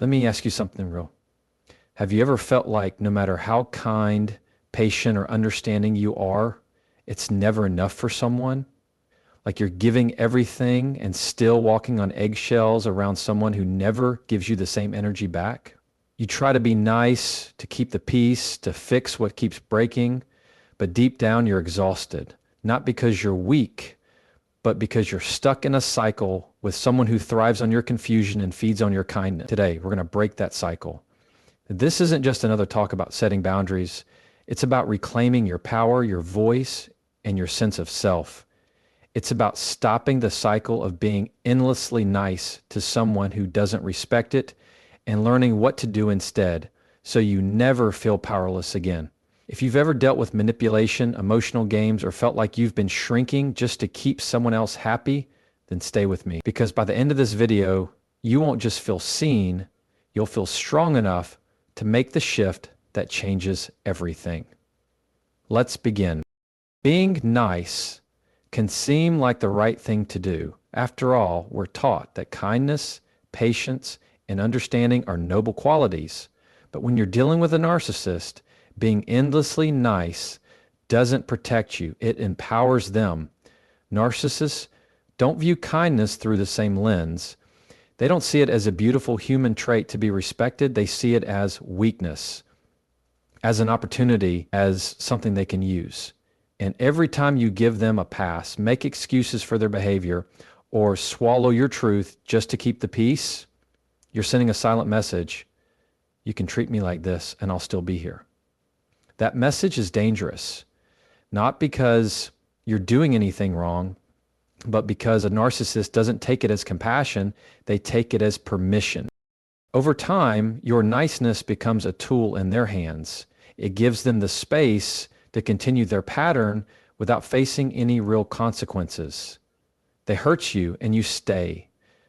Let me ask you something real. Have you ever felt like no matter how kind, patient, or understanding you are, it's never enough for someone? Like you're giving everything and still walking on eggshells around someone who never gives you the same energy back? You try to be nice, to keep the peace, to fix what keeps breaking, but deep down you're exhausted. Not because you're weak, but because you're stuck in a cycle with someone who thrives on your confusion and feeds on your kindness. Today, we're going to break that cycle. This isn't just another talk about setting boundaries. It's about reclaiming your power, your voice, and your sense of self. It's about stopping the cycle of being endlessly nice to someone who doesn't respect it and learning what to do instead so you never feel powerless again. If you've ever dealt with manipulation, emotional games, or felt like you've been shrinking just to keep someone else happy, then stay with me. Because by the end of this video, you won't just feel seen, you'll feel strong enough to make the shift that changes everything. Let's begin. Being nice can seem like the right thing to do. After all, we're taught that kindness, patience, and understanding are noble qualities. But when you're dealing with a narcissist, being endlessly nice doesn't protect you. It empowers them. Narcissists don't view kindness through the same lens. They don't see it as a beautiful human trait to be respected. They see it as weakness, as an opportunity, as something they can use. And every time you give them a pass, make excuses for their behavior, or swallow your truth just to keep the peace, you're sending a silent message. You can treat me like this and I'll still be here. That message is dangerous, not because you're doing anything wrong, but because a narcissist doesn't take it as compassion, they take it as permission. Over time, your niceness becomes a tool in their hands. It gives them the space to continue their pattern without facing any real consequences. They hurt you and you stay.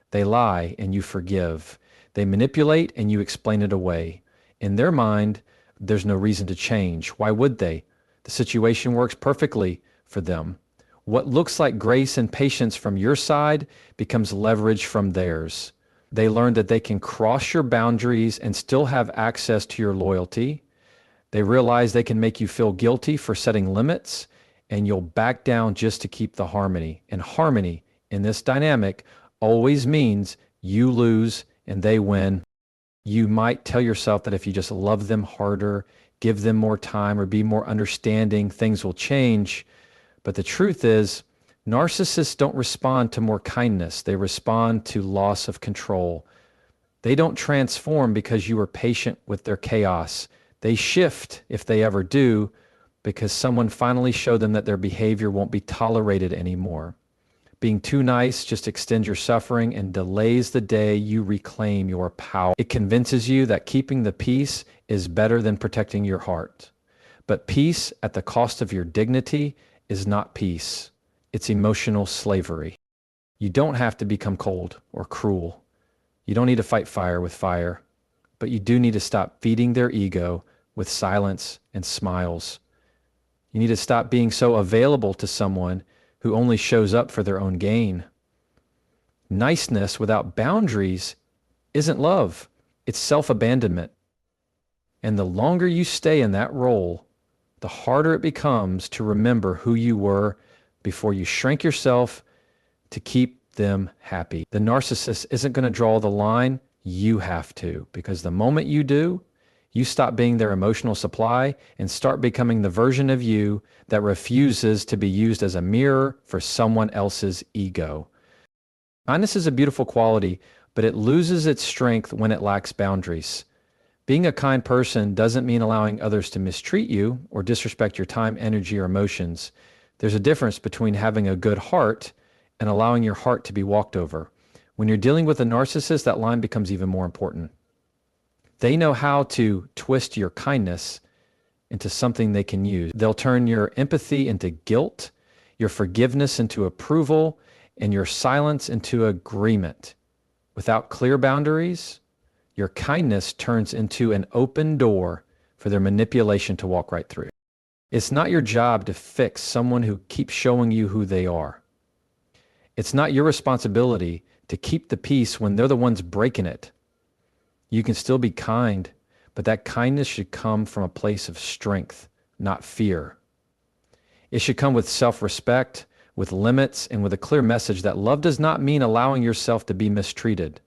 They lie and you forgive. They manipulate and you explain it away. In their mind, there's no reason to change. Why would they? The situation works perfectly for them. What looks like grace and patience from your side becomes leverage from theirs. They learn that they can cross your boundaries and still have access to your loyalty. They realize they can make you feel guilty for setting limits, and you'll back down just to keep the harmony. And harmony in this dynamic always means you lose and they win. You might tell yourself that if you just love them harder, give them more time, or be more understanding, things will change. But the truth is, narcissists don't respond to more kindness. They respond to loss of control. They don't transform because you are patient with their chaos. They shift, if they ever do, because someone finally showed them that their behavior won't be tolerated anymore. Being too nice just extends your suffering and delays the day you reclaim your power. It convinces you that keeping the peace is better than protecting your heart. But peace at the cost of your dignity is not peace. It's emotional slavery. You don't have to become cold or cruel. You don't need to fight fire with fire, but you do need to stop feeding their ego with silence and smiles. You need to stop being so available to someone who only shows up for their own gain. Niceness without boundaries isn't love. It's self-abandonment. And the longer you stay in that role, the harder it becomes to remember who you were before you shrink yourself to keep them happy. The narcissist isn't going to draw the line. You have to, because the moment you do, you stop being their emotional supply and start becoming the version of you that refuses to be used as a mirror for someone else's ego. Kindness is a beautiful quality, but it loses its strength when it lacks boundaries. Being a kind person doesn't mean allowing others to mistreat you or disrespect your time, energy, or emotions. There's a difference between having a good heart and allowing your heart to be walked over. When you're dealing with a narcissist, that line becomes even more important. They know how to twist your kindness into something they can use. They'll turn your empathy into guilt, your forgiveness into approval, and your silence into agreement. Without clear boundaries, your kindness turns into an open door for their manipulation to walk right through. It's not your job to fix someone who keeps showing you who they are. It's not your responsibility to keep the peace when they're the ones breaking it. You can still be kind, but that kindness should come from a place of strength, not fear. It should come with self-respect, with limits, and with a clear message that love does not mean allowing yourself to be mistreated.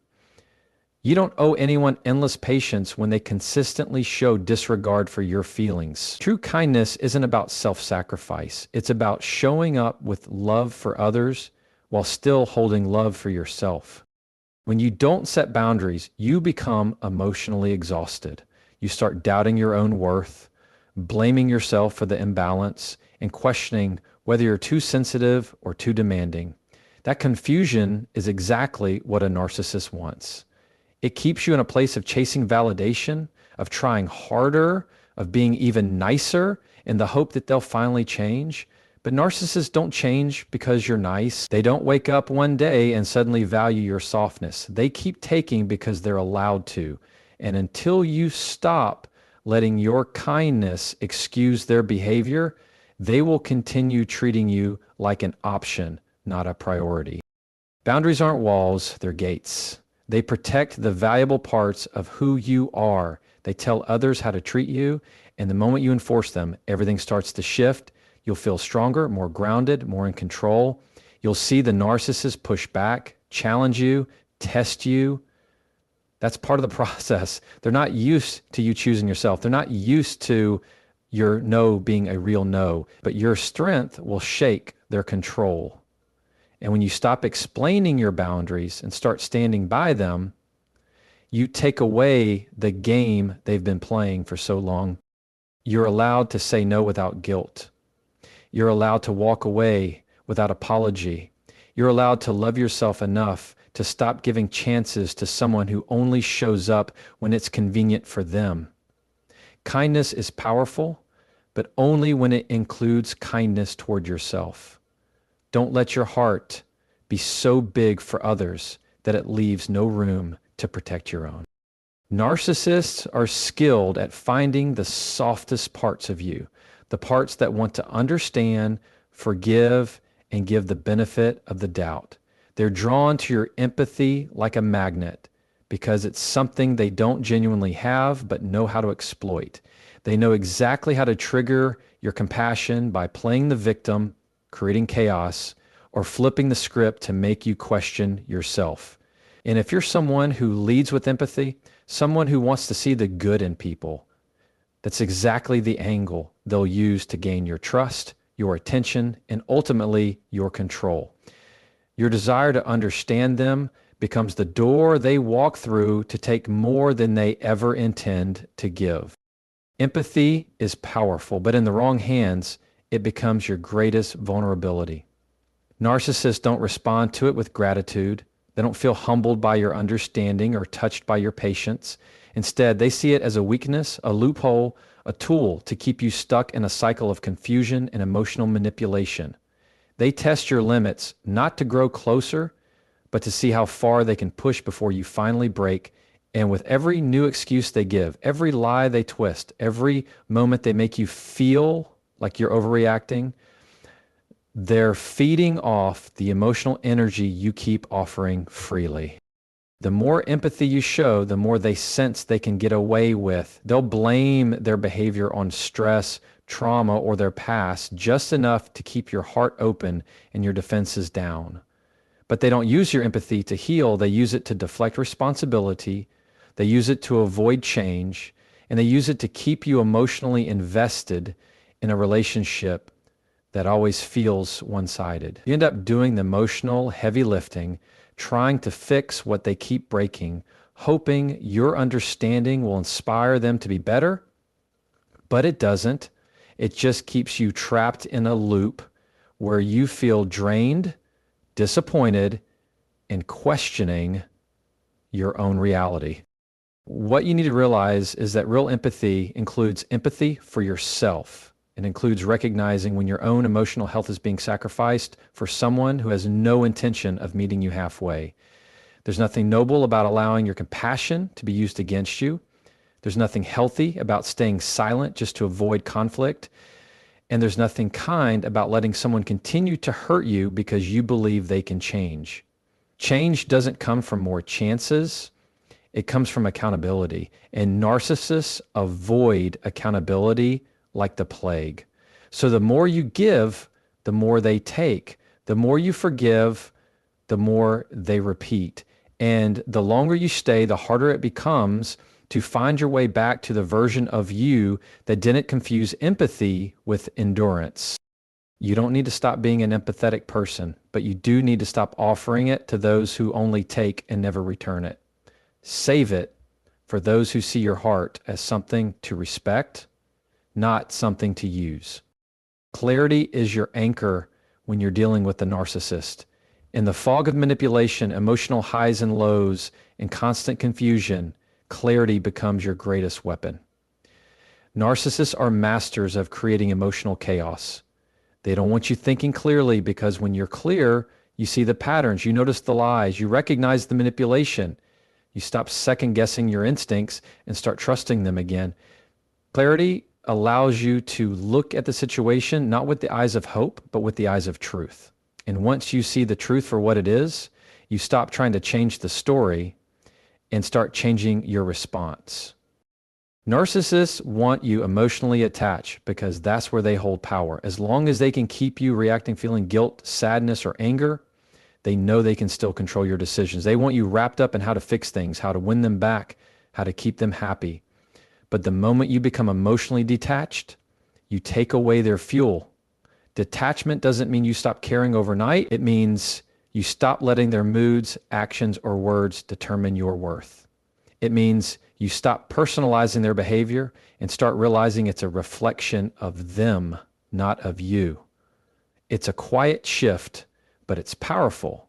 You don't owe anyone endless patience when they consistently show disregard for your feelings. True kindness isn't about self-sacrifice. It's about showing up with love for others while still holding love for yourself. When you don't set boundaries, you become emotionally exhausted. You start doubting your own worth, blaming yourself for the imbalance, and questioning whether you're too sensitive or too demanding. That confusion is exactly what a narcissist wants. It keeps you in a place of chasing validation, of trying harder, of being even nicer in the hope that they'll finally change. But narcissists don't change because you're nice. They don't wake up one day and suddenly value your softness. They keep taking because they're allowed to. And until you stop letting your kindness excuse their behavior, they will continue treating you like an option, not a priority. Boundaries aren't walls, they're gates. They protect the valuable parts of who you are. They tell others how to treat you, and the moment you enforce them, everything starts to shift. You'll feel stronger, more grounded, more in control. You'll see the narcissist push back, challenge you, test you. That's part of the process. They're not used to you choosing yourself. They're not used to your no being a real no, but your strength will shake their control. And when you stop explaining your boundaries and start standing by them, you take away the game they've been playing for so long. You're allowed to say no without guilt. You're allowed to walk away without apology. You're allowed to love yourself enough to stop giving chances to someone who only shows up when it's convenient for them. Kindness is powerful, but only when it includes kindness toward yourself. Don't let your heart be so big for others that it leaves no room to protect your own. Narcissists are skilled at finding the softest parts of you, the parts that want to understand, forgive, and give the benefit of the doubt. They're drawn to your empathy like a magnet because it's something they don't genuinely have but know how to exploit. They know exactly how to trigger your compassion by playing the victim, creating chaos, or flipping the script to make you question yourself. And if you're someone who leads with empathy, someone who wants to see the good in people, that's exactly the angle they'll use to gain your trust, your attention, and ultimately your control. Your desire to understand them becomes the door they walk through to take more than they ever intend to give. Empathy is powerful, but in the wrong hands, it becomes your greatest vulnerability. Narcissists don't respond to it with gratitude. They don't feel humbled by your understanding or touched by your patience. Instead, they see it as a weakness, a loophole, a tool to keep you stuck in a cycle of confusion and emotional manipulation. They test your limits not to grow closer, but to see how far they can push before you finally break. And with every new excuse they give, every lie they twist, every moment they make you feel like you're overreacting, they're feeding off the emotional energy you keep offering freely. The more empathy you show, the more they sense they can get away with. They'll blame their behavior on stress, trauma, or their past just enough to keep your heart open and your defenses down. But they don't use your empathy to heal. They use it to deflect responsibility. They use it to avoid change. And they use it to keep you emotionally invested in a relationship that always feels one-sided. You end up doing the emotional heavy lifting, trying to fix what they keep breaking, hoping your understanding will inspire them to be better, but it doesn't. It just keeps you trapped in a loop where you feel drained, disappointed, and questioning your own reality. What you need to realize is that real empathy includes empathy for yourself. It includes recognizing when your own emotional health is being sacrificed for someone who has no intention of meeting you halfway. There's nothing noble about allowing your compassion to be used against you. There's nothing healthy about staying silent just to avoid conflict. And there's nothing kind about letting someone continue to hurt you because you believe they can change. Change doesn't come from more chances. It comes from accountability. And narcissists avoid accountability like the plague. So the more you give, the more they take. The more you forgive, the more they repeat. And the longer you stay, the harder it becomes to find your way back to the version of you that didn't confuse empathy with endurance. You don't need to stop being an empathetic person, but you do need to stop offering it to those who only take and never return it. Save it for those who see your heart as something to respect, not something to use. Clarity is your anchor when you're dealing with the narcissist. In the fog of manipulation, emotional highs and lows, and constant confusion, clarity becomes your greatest weapon. Narcissists are masters of creating emotional chaos. They don't want you thinking clearly because when you're clear, you see the patterns, you notice the lies, you recognize the manipulation. You stop second guessing your instincts and start trusting them again. Clarity allows you to look at the situation not with the eyes of hope, but with the eyes of truth. And once you see the truth for what it is, you stop trying to change the story and start changing your response. Narcissists want you emotionally attached because that's where they hold power. As long as they can keep you reacting, feeling guilt, sadness, or anger, they know they can still control your decisions. They want you wrapped up in how to fix things, how to win them back, how to keep them happy. But the moment you become emotionally detached, you take away their fuel. Detachment doesn't mean you stop caring overnight. It means you stop letting their moods, actions, or words determine your worth. It means you stop personalizing their behavior and start realizing it's a reflection of them, not of you. It's a quiet shift, but it's powerful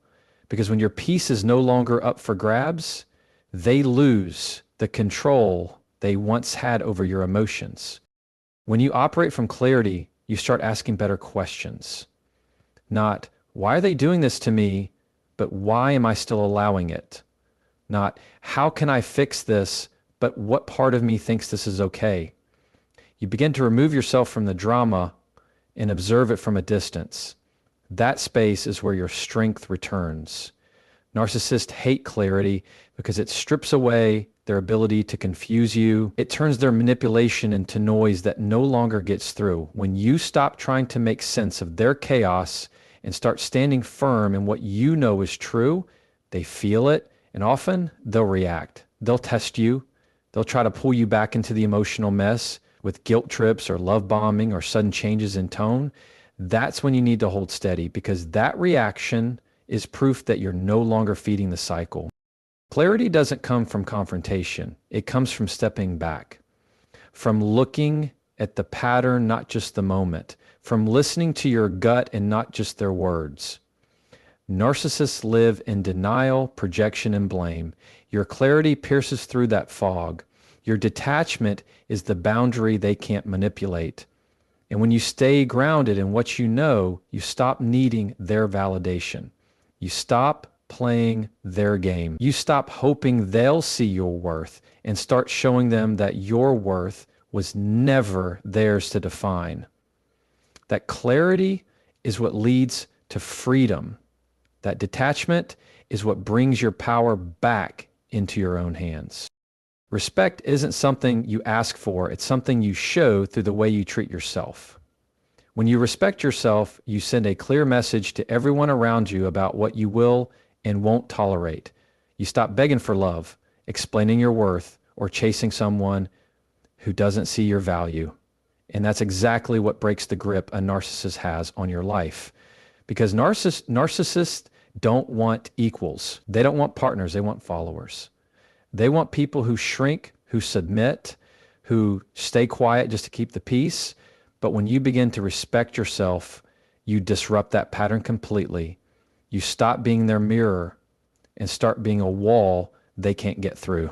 because when your peace is no longer up for grabs, they lose the control they once had over your emotions. When you operate from clarity, you start asking better questions. Not, why are they doing this to me, but why am I still allowing it? Not, how can I fix this, but what part of me thinks this is okay? You begin to remove yourself from the drama and observe it from a distance. That space is where your strength returns. Narcissists hate clarity because it strips away their ability to confuse you. It turns their manipulation into noise that no longer gets through. When you stop trying to make sense of their chaos and start standing firm in what you know is true, they feel it, and often they'll react. They'll test you. They'll try to pull you back into the emotional mess with guilt trips or love bombing or sudden changes in tone. That's when you need to hold steady because that reaction is proof that you're no longer feeding the cycle. Clarity doesn't come from confrontation. It comes from stepping back, from looking at the pattern, not just the moment, from listening to your gut and not just their words. Narcissists live in denial, projection, and blame. Your clarity pierces through that fog. Your detachment is the boundary they can't manipulate. And when you stay grounded in what you know, you stop needing their validation. You stop playing their game. You stop hoping they'll see your worth and start showing them that your worth was never theirs to define. That clarity is what leads to freedom. That detachment is what brings your power back into your own hands. Respect isn't something you ask for, it's something you show through the way you treat yourself. When you respect yourself, you send a clear message to everyone around you about what you will and won't tolerate. You stop begging for love, explaining your worth, or chasing someone who doesn't see your value. And that's exactly what breaks the grip a narcissist has on your life. Because narcissists don't want equals. They don't want partners. They want followers. They want people who shrink, who submit, who stay quiet just to keep the peace. But when you begin to respect yourself, you disrupt that pattern completely. You stop being their mirror and start being a wall they can't get through.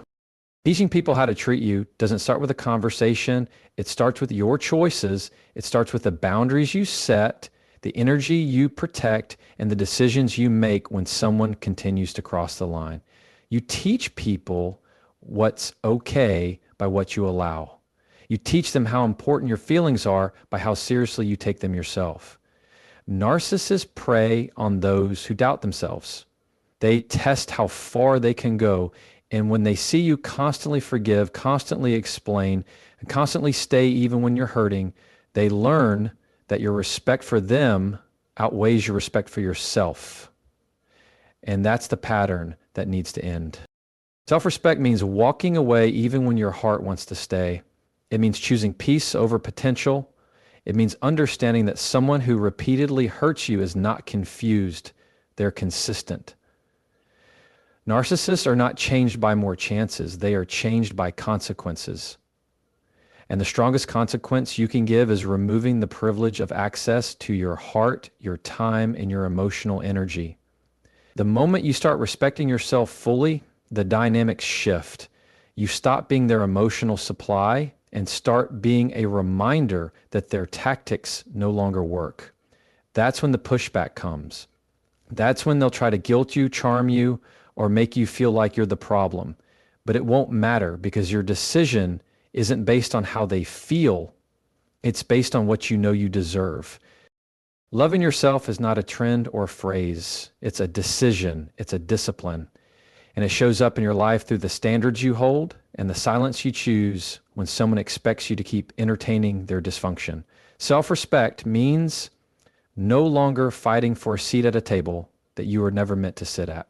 Teaching people how to treat you doesn't start with a conversation. It starts with your choices. It starts with the boundaries you set, the energy you protect, and the decisions you make when someone continues to cross the line. You teach people what's okay by what you allow. You teach them how important your feelings are by how seriously you take them yourself. Narcissists prey on those who doubt themselves. They test how far they can go And when they see you constantly forgive, constantly explain, and constantly stay even when you're hurting, they learn that your respect for them outweighs your respect for yourself. And that's the pattern that needs to end. Self-respect means walking away even when your heart wants to stay. It means choosing peace over potential. It means understanding that someone who repeatedly hurts you is not confused. They're consistent. Narcissists are not changed by more chances. They are changed by consequences. And the strongest consequence you can give is removing the privilege of access to your heart, your time, and your emotional energy. The moment you start respecting yourself fully, the dynamics shift. You stop being their emotional supply and start being a reminder that their tactics no longer work. That's when the pushback comes. That's when they'll try to guilt you, charm you, or make you feel like you're the problem. But it won't matter because your decision isn't based on how they feel. It's based on what you know you deserve. Loving yourself is not a trend or a phrase. It's a decision. It's a discipline. And it shows up in your life through the standards you hold and the silence you choose when someone expects you to keep entertaining their dysfunction. Self-respect means no longer fighting for a seat at a table that you were never meant to sit at.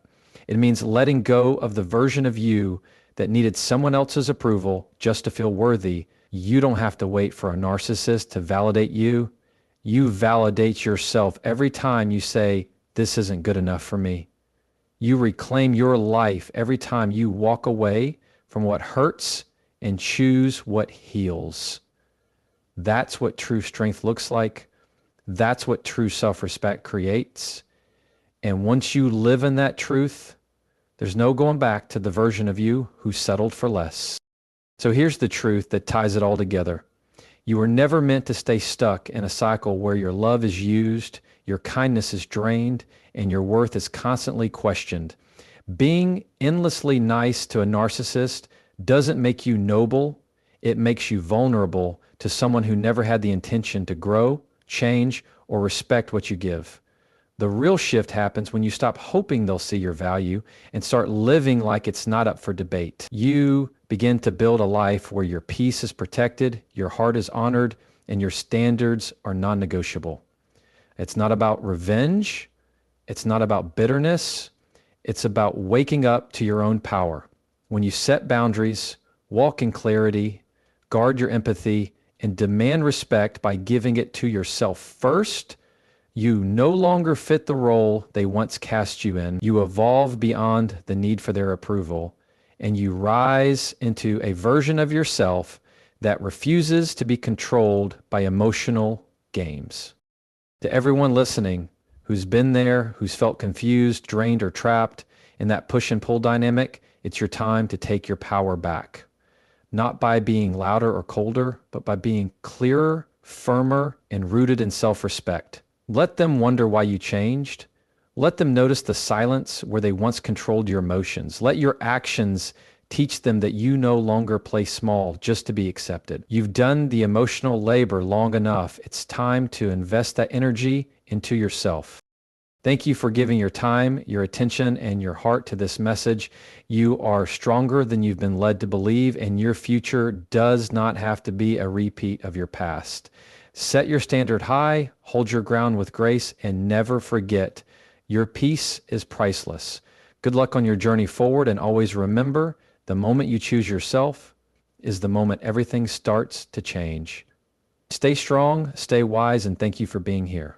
It means letting go of the version of you that needed someone else's approval just to feel worthy. You don't have to wait for a narcissist to validate you. You validate yourself every time you say, "This isn't good enough for me." You reclaim your life every time you walk away from what hurts and choose what heals. That's what true strength looks like. That's what true self-respect creates. And once you live in that truth, there's no going back to the version of you who settled for less. So here's the truth that ties it all together. You were never meant to stay stuck in a cycle where your love is used, your kindness is drained, and your worth is constantly questioned. Being endlessly nice to a narcissist doesn't make you noble. It makes you vulnerable to someone who never had the intention to grow, change, or respect what you give. The real shift happens when you stop hoping they'll see your value and start living like it's not up for debate. You begin to build a life where your peace is protected, your heart is honored, and your standards are non-negotiable. It's not about revenge. It's not about bitterness. It's about waking up to your own power. When you set boundaries, walk in clarity, guard your empathy, and demand respect by giving it to yourself first, you no longer fit the role they once cast you in. You evolve beyond the need for their approval, and you rise into a version of yourself that refuses to be controlled by emotional games. To everyone listening who's been there, who's felt confused, drained, or trapped in that push and pull dynamic, it's your time to take your power back. Not by being louder or colder, but by being clearer, firmer, and rooted in self-respect. Let them wonder why you changed. Let them notice the silence where they once controlled your emotions. Let your actions teach them that you no longer play small just to be accepted. You've done the emotional labor long enough. It's time to invest that energy into yourself. Thank you for giving your time, your attention, and your heart to this message. You are stronger than you've been led to believe, and your future does not have to be a repeat of your past. Set your standard high, hold your ground with grace, and never forget, your peace is priceless. Good luck on your journey forward, and always remember, the moment you choose yourself is the moment everything starts to change. Stay strong, stay wise, and thank you for being here.